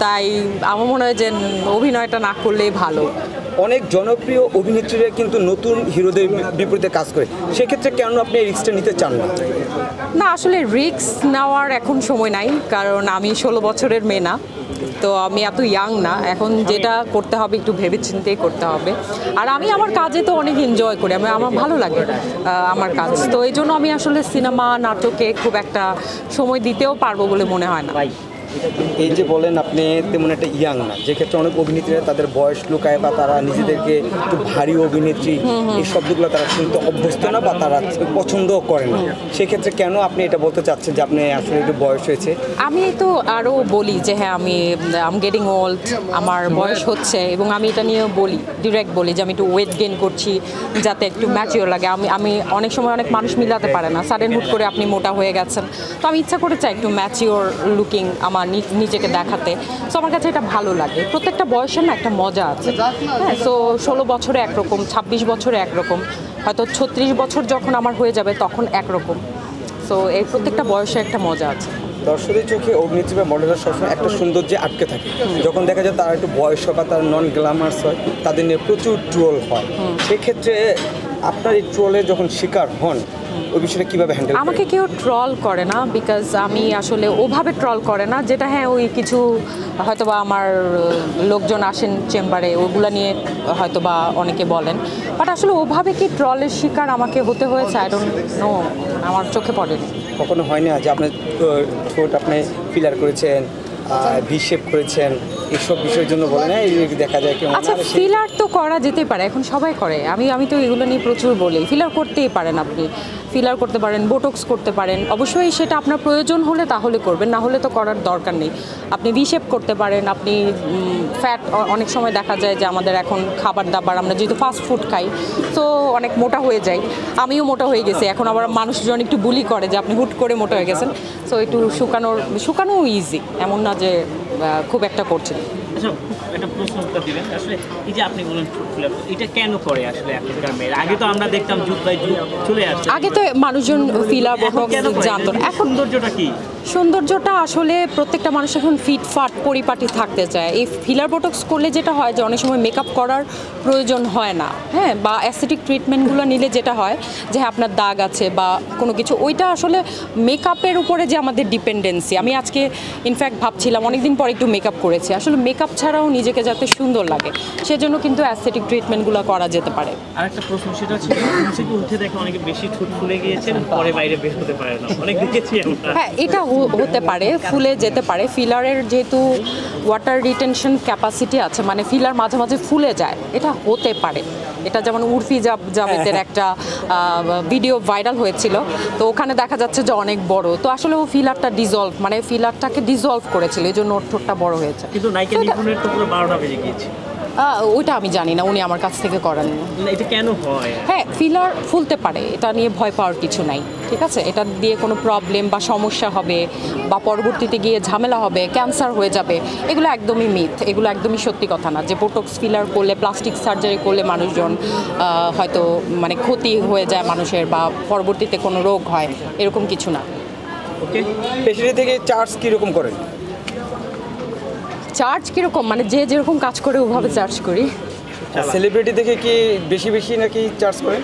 তাই আমার মনে হয় যে অভিনয়টা না করলেই ভালো। অনেক জনপ্রিয় অভিনেত্রীরা কিন্তু নতুন হিরোদের বিপরীতে কাজ করে, সেক্ষেত্রে কেন আপনি এই রিস্কটা নিতে চান না? না, আসলে রিস্ক নেওয়ার এখন সময় নাই, কারণ আমি 16 বছরের মেয়ে না, তো আমি এত ইয়াং না। এখন যেটা করতে হবে একটু ভেবেচিন্তেই করতে হবে। আর আমি আমার কাজে তো অনেক এনজয় করি, আমার ভালো লাগে আমার কাজ, তো এই জন্য আমি আসলে সিনেমা নাটকে খুব একটা সময় দিতেও পারবো বলে মনে হয় না। এই যে বলেন আপনি তেমন একটা ইয়াং না, যে ক্ষেত্রে অনেক অভিনেত্রীরা তাদের বয়স লুকায় বা তারা নিজেদেরকে একটু ভারী অভিনেত্রী এই শব্দগুলো তারা শুনতে অভ্যস্ত না বা তারা পছন্দও করে না, সেক্ষেত্রে কেন আপনি এটা বলতে চাচ্ছেন যে আপনি আসলে একটু বয়স হয়েছে? আমি তো আরও বলি যে হ্যাঁ আমি গেটিং ওল্ড, আমার বয়স হচ্ছে, এবং আমি এটা নিয়েও বলি, ডিরেক্ট বলি যে আমি একটু ওয়েট গেইন করছি যাতে একটু ম্যাচিওর লাগে। আমি অনেক সময় অনেক মানুষ মিলাতে পারে না, সাডেন হুট করে আপনি মোটা হয়ে গেছেন, তো আমি ইচ্ছা করে চাই একটু ম্যাচিওর লুকিং আমার নিজেকে দেখাতে। সো আমার কাছে এটা ভালো লাগে। প্রত্যেকটা বয়সের না একটা মজা আছে, হ্যাঁ। সো 16 বছরে একরকম, 26 বছরে একরকম, হয়তো 36 বছর যখন আমার হয়ে যাবে তখন একরকম। সো এই প্রত্যেকটা বয়সে একটা মজা আছে। দর্শকের চোখে অভিনেত্রী বা মডেলের সবসময় একটা সৌন্দর্যে আটকে থাকে, যখন দেখা যায় তারা একটু বয়স হয় বা তারা নন গ্ল্যামার্স হয়, তাদের নিয়ে প্রচুর ট্রোল হয়। সেক্ষেত্রে আপনার এই ট্রোলের যখন শিকার হন, ওই বিষয়টা কীভাবে হ্যান্ডেল? আমাকে কেউ ট্রল করে না, বিকজ আমি আসলে ওভাবে ট্রল করে না, যেটা হ্যাঁ ওই কিছু হয়তোবা আমার লোকজন আসেন চেম্বারে, ওগুলো নিয়ে হয়তোবা অনেকে বলেন, বাট আসলে ওভাবে কি ট্রলের শিকার আমাকে হতে হয়েছে আই ডোন্ট নো, আমার চোখে পড়েনি। কখনো হয় না যে আপনার ঠোঁট আপনি ফিলার করেছেন, ভি শেপ করেছেন, এইসব বিষয়ের জন্য বলে না দেখা যায় কেউ? আচ্ছা, ফিলার তো করা যেতে পারে, এখন সবাই করে, আমি তো এগুলো নিয়ে প্রচুর বলি। ফিলার করতেই পারেন, আপনি ফিলার করতে পারেন, বোটক্স করতে পারেন, অবশ্যই সেটা আপনার প্রয়োজন হলে তাহলে করবেন, না হলে তো করার দরকার নেই। আপনি ভি শেপ করতে পারেন, আপনি ফ্যাট, অনেক সময় দেখা যায় যে আমাদের এখন খাবার দাবার, আমরা যেহেতু ফাস্ট ফুড খাই, তো অনেক মোটা হয়ে যাই। আমিও মোটা হয়ে গেছি, এখন আবার মানুষজন একটু বুলি করে যে আপনি হুট করে মোটা হয়ে গেছেন। সো একটু শুকানোও ইজি, এমন না যে খুব একটা করছে। আচ্ছা, একটা প্রশ্ন উত্তর দিবেন আসলে, এই যে আপনি বলেন এটা কেন করে আসলে এখনকার মেয়েরা? আগে তো আমরা দেখতাম যুগ বাই যুগ চলে আসছে, আগে তো মানুষজন ফিলার বোটক্স জানতো না। এখন সৌন্দর্যটা কি? সৌন্দর্যটা আসলে প্রত্যেকটা মানুষ এখন ফিটফাট পরিপাটি থাকতে চায়। এই ফিলার বোটক্স করলে যেটা হয় যে অনেক সময় মেকআপ করার প্রয়োজন হয় না, হ্যাঁ, বা অ্যাসথেটিক ট্রিটমেন্টগুলো নিলে যেটা হয় যে আপনার দাগ আছে বা কোনো কিছু, ওইটা আসলে মেকআপের উপরে যে আমাদের ডিপেন্ডেন্সি। আমি আজকে ইনফ্যাক্ট ভাবছিলাম অনেকদিন পর একটু মেকআপ করেছি, আসলে মেকআপ ছাড়াও নিজেকে যাতে সুন্দর লাগে সেজন্য কিন্তু অ্যাসথেটিক ট্রিটমেন্টগুলো করা যেতে পারে। আরেকটা প্রশ্ন, সেটা হচ্ছে উঠে দেখে অনেকে বেশি ঠোঁট ফুলে গিয়েছেন, পরে বাইরে বের হতে পারে না, অনেক দেখেছি আমরা। হ্যাঁ, এটা হতে পারে, ফুলে যেতে পারে। ফিলারের যেহেতু ওয়াটার রিটেনশন ক্যাপাসিটি আছে, মানে ফিলার মাঝে মাঝে ফুলে যায়, এটা হতে পারে। এটা যেমন উর্ফি জাভেদের একটা ভিডিও ভাইরাল হয়েছিল, তো ওখানে দেখা যাচ্ছে যে অনেক বড়, তো আসলে ও ফিলারটা ডিজলভ, মানে ফিলারটাকে ডিজলভ করেছিল, এই জন্য ওর ঠোঁটটা বড় হয়েছে। কিন্তু নায়িকা নিপুণের তো পুরো 12টা বেজে গিয়েছে। ওইটা আমি জানি না, উনি আমার কাছ থেকে করান। এটা কেন হয়? হ্যাঁ, ফিলার ফুলতে পারে, এটা নিয়ে ভয় পাওয়ার কিছু নাই, ঠিক আছে। এটা দিয়ে কোনো প্রবলেম বা সমস্যা হবে বা পরবর্তীতে গিয়ে ঝামেলা হবে, ক্যান্সার হয়ে যাবে, এগুলো একদমই মিথ, এগুলো একদমই সত্যি কথা না। যে বোটক্স ফিলার করলে, প্লাস্টিক সার্জারি করলে মানুষজন হয়তো মানে ক্ষতি হয়ে যায় মানুষের, বা পরবর্তীতে কোনো রোগ হয়, এরকম কিছু না। ওকে, পেশারি থেকে চার্জ কীরকম করেন? চার্জ কীরকম মানে যে যেরকম কাজ করে ওভাবে চার্জ করি। সেলিব্রিটি থেকে কি বেশি বেশি নাকি চার্জ করেন?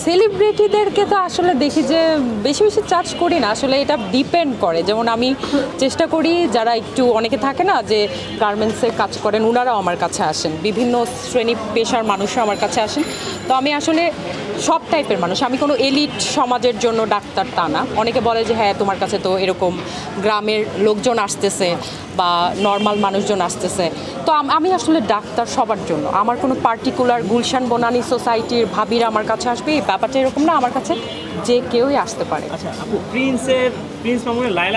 সেলিব্রিটিদেরকে তো আসলে দেখি যে বেশি বেশি চার্জ করি না, আসলে এটা ডিপেন্ড করে। যেমন আমি চেষ্টা করি, যারা একটু অনেকে থাকে না যে গার্মেন্টসে কাজ করেন, ওনারাও আমার কাছে আসেন, বিভিন্ন শ্রেণী পেশার মানুষও আমার কাছে আসেন, তো আমি আসলে সব টাইপের মানুষ, আমি কোনো এলিট সমাজের জন্য ডাক্তার তা না। অনেকে বলে যে হ্যাঁ তোমার কাছে তো এরকম গ্রামের লোকজন আসতেছে বা নর্মাল মানুষজন আসতেছে, তো আমি আসলে ডাক্তার সবার জন্য। আমার কোনো পার্টিকুলার গুলশান বনানী সোসাইটির ভাবিরা আমার কাছে আসবে এই ব্যাপারটা এরকম না, আমার কাছে যে কেউই আসতে পারে। আচ্ছা, আপু প্রিন্স মামুনের লায়লা